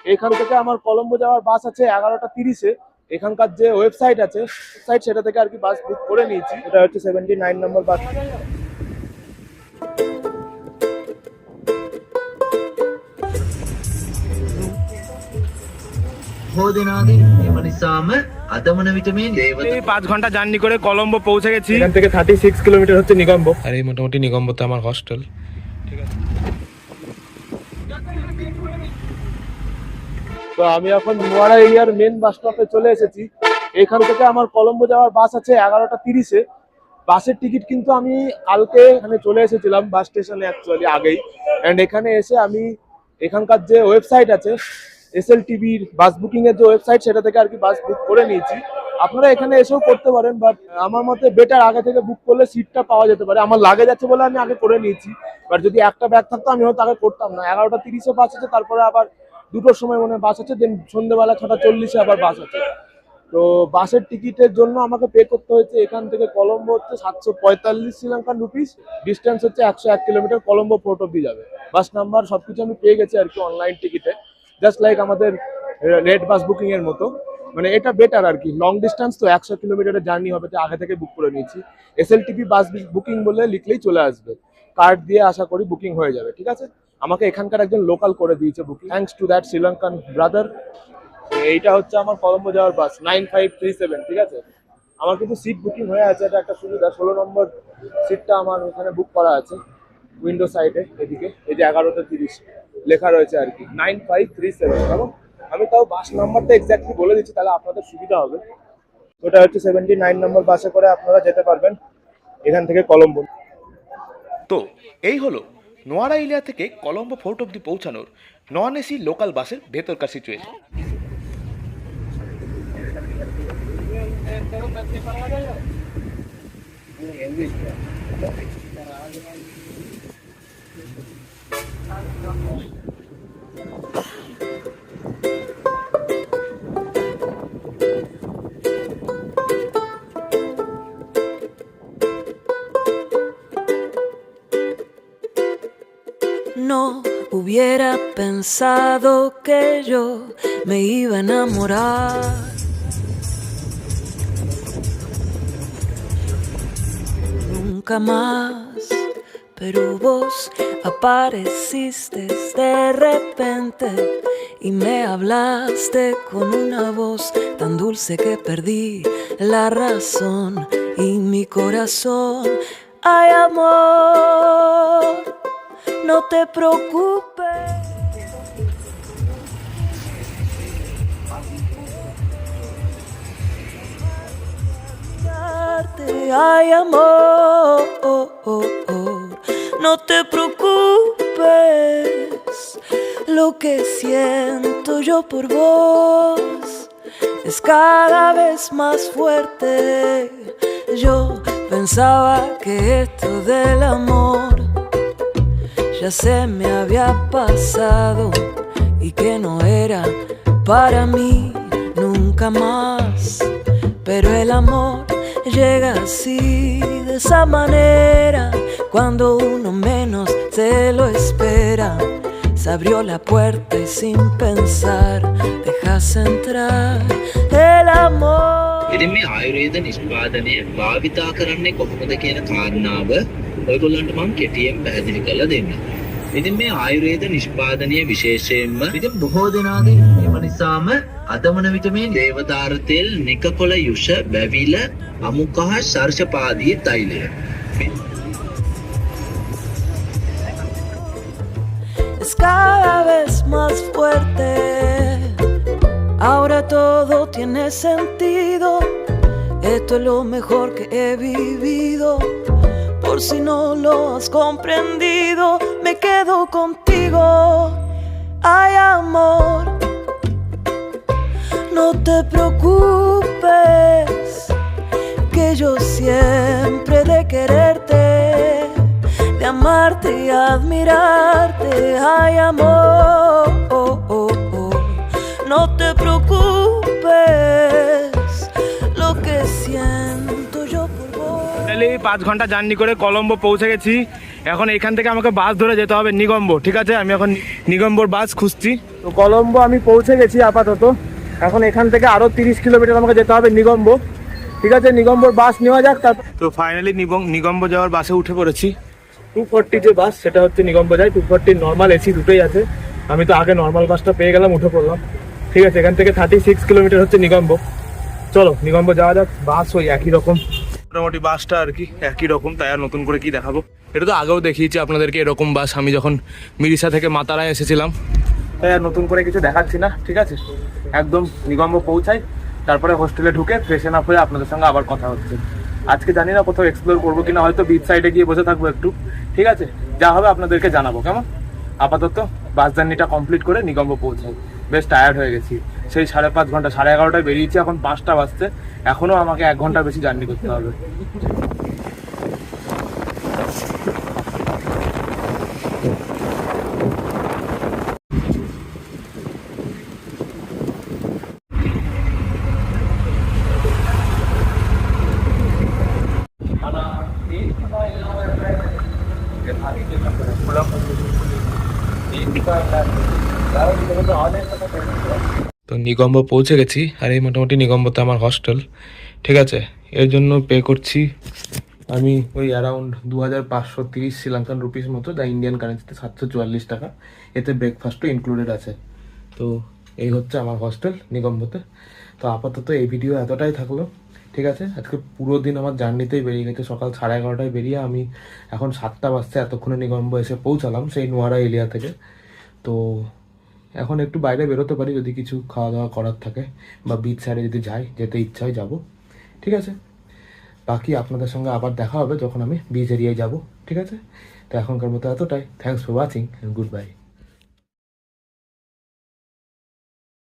এখান থেকে আমার কলম্বো যাওয়ার বাস আছে 11টা 30-এ। এখানকার যে ওয়েবসাইট আছে সেটা থেকে আর কি বাস বুক করে নিয়েছি। এটা হচ্ছে 79 নম্বর বাস। এই 5 ঘন্টা জার্নি করে কলম্বো পৌঁছে গেছি। এখান থেকে 36 কিলোমিটার হচ্ছে নিগম্বো, আর এই মোটামুটি নিগম্বোতে আমার হস্টেল। ঠিক আছে, তো আমি এখন নোয়ারা এরিয়ার মেন বাস স্টপে চলে এসেছি। এখান থেকে আমার কলম্বো যাওয়ার বাস আছে 11টা 30-এ। বাসের টিকিট কিন্তু আমি কালকে এখানে চলে এসেছিলাম বাস স্টেশনে অ্যাকচুয়ালি আগেই। অ্যান্ড এখানে এসে আমি এখানকার যে ওয়েবসাইট আছে SLTBর বাস বুকিং এর যে ওয়েবসাইট সেটা থেকে আর কি বাস বুক করে নিয়েছি। আপনারা এখানে এসেও করতে পারেন, বাট আমার মতে বেটার আগে থেকে বুক করলে সিটটা পাওয়া যেতে পারে। আমার লাগে যাচ্ছে বলে আমি আগে করে নিয়েছি, বাট যদি একটা ব্যাগ থাকতো আমি হয়তো আগে করতাম না। 11টা 30-এ বাস আছে, তারপরে আবার 2টোর সময় মনে বাস আছে, দেন সন্ধ্যেবেলা 6টা 40-এ আবার বাস আছে। তো বাসের টিকিটের জন্য আমাকে পে করতে হয়েছে এখান থেকে কলম্বো হচ্ছে 745 শ্রীলঙ্কান রুপিস। ডিস্টেন্স হচ্ছে 101 কিলোমিটার। কলম্বো পোর্ট অব্দি যাবে। বাস নাম্বার সবকিছু আমি পেয়ে গেছি আর কি অনলাইন টিকিটে, জাস্ট লাইক আমাদের রেড বাস বুকিং এর মতো। মানে এটা বেটার আর কি, লং ডিস্টেন্স তো 100 কিলোমিটারের জার্নি হবে, তো আগে থেকে বুক করে নিয়েছি। SLTB বাস বুকিং বলে লিখলেই চলে আসবে, কার্ড দিয়ে আশা করি বুকিং হয়ে যাবে। ঠিক আছে, আমাকে এখানকার একজন লোকাল করে দিয়েছে booking, thanks to that Sri Lankan brother. এইটা হচ্ছে আমার কলম্বো যাওয়ার বাস 9537। ঠিক আছে, আমার কিন্তু সিট বুকিং হয়ে আছে, এটা একটা সুবিধা। 16 নম্বর সিটটা আমার এখানে বুক করা আছে উইন্ডো সাইডে এদিকে। এই যে 11টা 30 লেখা রয়েছে আর কি 9537। এবং আমি তাও বাস নাম্বারটা এক্স্যাক্টলি বলে দিচ্ছি, তাহলে আপনাদের সুবিধা হবে। ওটা হচ্ছে 79 নম্বর বাসে করে আপনারা যেতে পারবেন এখান থেকে কলম্বো। তো এই হলো নোয়ারা এরিয়া থেকে কলম্বো ফোর্ট অব্দি পৌঁছানোর নন এসি লোকাল বাসের ভেতরকার situation. No hubiera pensado que yo me iba a enamorar. Nunca más, pero vos apareciste de repente y me hablaste con una voz tan dulce que perdí la razón y mi corazón. Ay, amor, no te preocupes. Ay, amor, no te preocupes. Lo que siento yo por vos es cada vez más fuerte. Yo pensaba que esto del amor ya se me había pasado y que no era para mí nunca más. Pero el amor llega así, de esa manera, cuando uno menos se lo espera. Se abrió la puerta y sin pensar dejas entrar el amor. ඉතින් මේ ආයුර්වේද නිෂ්පාදනය භාවිතා කරන්නේ කොහොමද කියන කාරණාව ඔයගොල්ලන්ට මම කෙටියෙන් පැහැදිලි කරලා දෙන්නම්. ඉතින් මේ ආයුර්වේද නිෂ්පාදනය විශේෂයෙන්ම ඉතින් බොහෝ දෙනාගේ ඒව නිසාම අදවන විට මේ දේවදාරු තෙල්, නිකකොළ යුෂ, බැවිල, අමුකහ, සර්ෂපාදී තෛලය. Es cada vez más fuerte. Ahora todo tiene sentido. Esto es lo mejor que he vivido. Por si no lo has comprendido, me quedo contigo. Ay, amor, no te preocupes, que yo siempre de quererte, de amarte y admirarte. Ay, amor, no te preocupes, lo que siento yo por vos. Finally 5 ঘন্টা journey করে কলম্বো পৌঁছে গেছি। এখন এখান থেকে আমাকে বাস ধরে যেতে হবে নিগম্বো। ঠিক আছে, আমি এখন নিগম্বোর বাস খুঁজছি। তো কলম্বো আমি পৌঁছে গেছি আপাতত। এখন এখান থেকে আরো 30 কিলোমিটার আমাকে যেতে হবে নিগম্বো। ঠিক আছে, নিগম্বোর বাস নেওয়া যাক। তারপর তো ফাইনালি নিগম্বো যাওয়ার বাসে উঠে পড়েছি। 240 যে বাস, সেটা হচ্ছে নিগম্বো যায়। 240 নর্মাল এসি দুটোই আছে। আমি তো আগে নর্মাল বাসটা পেয়ে গেলাম, উঠে পড়লাম। ঠিক আছে, এখান থেকে 36 কিলোমিটার হচ্ছে নিগম্বো। চলো নিগম্বো যাওয়া যাক। বাস ওই একই রকম, মোটামুটি বাসটা আর কি একই রকম, তাই আর নতুন করে কি দেখাবো। এটা তো আগেও দেখিয়েছি আপনাদেরকে এরকম বাস, আমি যখন মিরিসা থেকে মাতারায় এসেছিলাম। তাই আর নতুন করে কিছু দেখাচ্ছি না। ঠিক আছে, একদম নিগম্বো পৌঁছাই, তারপরে হোস্টেলে ঢুকে ফ্রেশন আপ হয়ে আপনাদের সঙ্গে আবার কথা হচ্ছে। আজকে জানি না কোথাও এক্সপ্লোর করবো কিনা, হয়তো বিচ সাইডে গিয়ে বসে থাকবো একটু। ঠিক আছে, যা হবে আপনাদেরকে জানাবো। কেমন? আপাতত বাস জার্নিটা কমপ্লিট করে নিগম্বো পৌঁছাই। বেশ টায়ার্ড হয়ে গেছি, সেই 5.5 ঘন্টা, 11:30টায় বেরিয়েছি, এখন 5টা বাজছে। এখনো আমাকে 1 ঘন্টার বেশি জার্নি করতে হবে। তো নিগম্বো পৌঁছে গেছি, আর এই মোটামুটি নিগম্বোতে আমার হস্টেল। ঠিক আছে, এর জন্য পে করছি আমি ওই অ্যারাউন্ড 2530 শ্রীলঙ্কান রুপিস মতো, যা ইন্ডিয়ান কারেন্সিতে 744 টাকা। এতে ব্রেকফাস্টও ইনক্লুডেড আছে। তো এই হচ্ছে আমার হস্টেল নিগম্বোতে। তো আপাতত এই ভিডিও এতটাই থাকলো। ঠিক আছে, আজকে পুরো দিন আমার জার্নিতেই বেরিয়ে গেছে। সকাল 11:30টায় বেরিয়ে আমি এখন 7টা বাজছে, এতক্ষণে নিগম্বো এসে পৌঁছালাম সেই নোয়ারা এরিয়া থেকে। তো এখন একটু বাইরে বেরোতে পারি যদি কিছু খাওয়া দাওয়া করার থাকে, বা বিচ সাইডে যদি যাই, যেতে ইচ্ছা হয় যাবো। ঠিক আছে, বাকি আপনাদের সঙ্গে আবার দেখা হবে যখন আমি বিচ এরিয়ায় যাবো। ঠিক আছে, তো এখনকার মতো এতটাই। Thanks for watching, good bye.